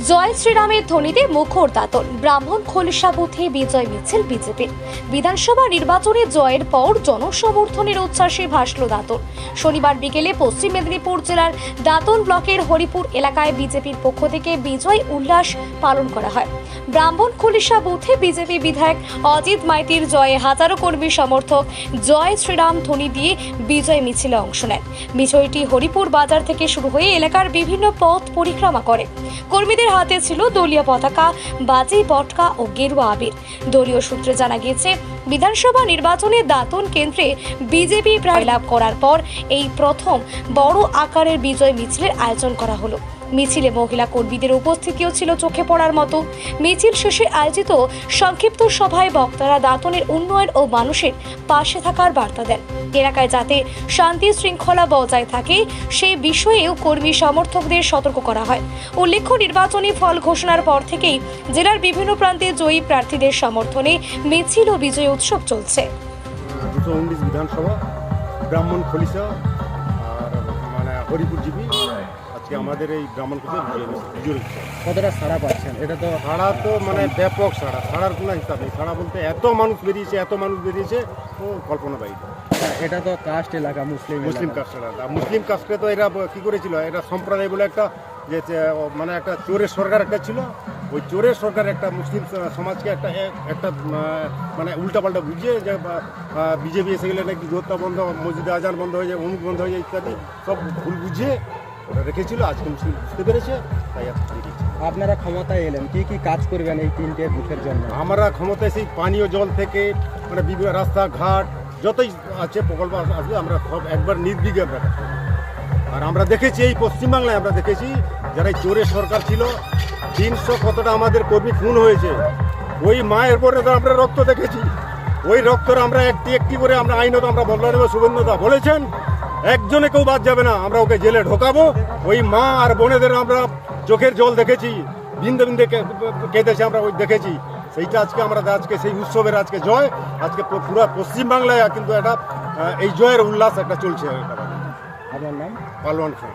জয় শ্রীরামের ধ্বনিতে মুখর দাতন ব্রাহ্মণ খোলসা বুথে বিজয় মিছিল বিজেপির। বিধানসভা নির্বাচনে জয়ের পর জনসমর্থনের উচ্ছ্বাসে ভাসল দাতন। শনিবার বিকেলে পশ্চিম মেদিনীপুর জেলার দাতন ব্লকের হরিপুর এলাকায় বিজেপির পক্ষ থেকে বিজয় উল্লাস পালন করা হয়। ব্রাহ্মণ খোলসা বুথে বিজেপি বিধায়ক অজিত মাইতির জয়ে হাজারো কর্মী সমর্থক জয় শ্রীরাম ধ্বনি দিয়ে বিজয় মিছিলে অংশ নেন। মিছিলটি হরিপুর বাজার থেকে শুরু হয়ে এলাকার বিভিন্ন পথ পরিক্রমা করে। কর্মীদের হাতে ছিল দলীয় পতাকা, বাজি, পটকা ও গেরুয়া আবির। দলীয় সূত্রে জানা গিয়েছে, বিধানসভা নির্বাচনে দাতন কেন্দ্রে বিজেপি প্রায় লাভ করার পর এই প্রথম বড় আকারের বিজয় মিছিলের আয়োজন করা হলো। মিছিলে মহিলা কর্মীদের উপস্থিতিও ছিল চোখে পড়ার মতো। মিছিল শেষে আয়োজিত সংক্ষিপ্ত সভায় বক্তারা দাতনের উন্নয়ন ও মানুষের পাশে থাকার বার্তা দেন। এলাকায় যাতে শান্তি শৃঙ্খলা বজায় থাকে সেই বিষয়েও কর্মী সমর্থকদের সতর্ক করা হয়। উল্লেখ্য, নির্বাচনী ফল ঘোষণার পর থেকেই জেলার বিভিন্ন প্রান্তে জয়ী প্রার্থীদের সমর্থনে মিছিল ও বিজয় উৎসব চলছে। 219 বিধানসভা ব্রাহ্মণ খোলিসা আর হরিপুর জিপি আজকে আমাদের এই ব্রাহ্মণ খোলিসা বিজয় উৎসব। কতটা সাড়া পাচ্ছেন? এটা তো সাড়া তো ব্যাপক ছাড়ার কোনো হিসাব নেই। ছাড়া বলতে এত মানুষ বেরিয়েছে তো কল্পনা বাইরে। এটা তো কাস্ট এলাকা, মুসলিম কাস্ট এলাকা। মুসলিম কাস্টে তো এরা কি করেছিল, এরা সম্প্রদায় বলে একটা যে একটা চোরের সরকার একটা ছিল। ওই চোরের সরকার একটা মুসলিম সমাজকে একটা উল্টাপাল্টা বুঝিয়ে যে বিজেপি এসে গেলে নাকি গোত্তা বন্ধ, মসজিদে আজান বন্ধ হয়ে যায়, অমুক বন্ধ হয়ে যায় ইত্যাদি সব ভুল বুঝিয়ে ওরা রেখেছিল। আজকে মুসলিম বুঝতে পেরেছে, তাই আপনারা ক্ষমতায় এলেন, কি কি কাজ করবেন এই 3টে বুথের জন্য? আমরা ক্ষমতায় সেই পানীয় জল থেকে বিভিন্ন রাস্তাঘাট যতই আছে প্রকল্প আসবে আমরা সব একবার নির্বিঘ্নে আমরা কাজ করব। আর আমরা দেখেছি এই পশ্চিমবাংলায় আমরা দেখেছি যারা এই চোরের সরকার ছিল 300 কতটা আমাদের কর্মী খুন হয়েছে। ওই মায়ের পরে তো আমরা রক্ত দেখেছি। ওই রক্তর আমরা একটি করে আমরা আইনত আমরা বদলা নেব। শুভেন্দুদা বলেছেন একজনে কেউ বাদ যাবে না, আমরা ওকে জেলে ঢোকাবো। ওই মা আর বোনেদের আমরা চোখের জল দেখেছি, বিন্দে বিন্দে কেঁদেছে, আমরা ওই দেখেছি। সেইটা আজকে সেই উৎসবের আজকে জয়। আজকে পুরো পশ্চিমবাংলায় কিন্তু একটা এই জয়ের উল্লাস একটা চলছে। আপনার নাম? পালোয়ান খান।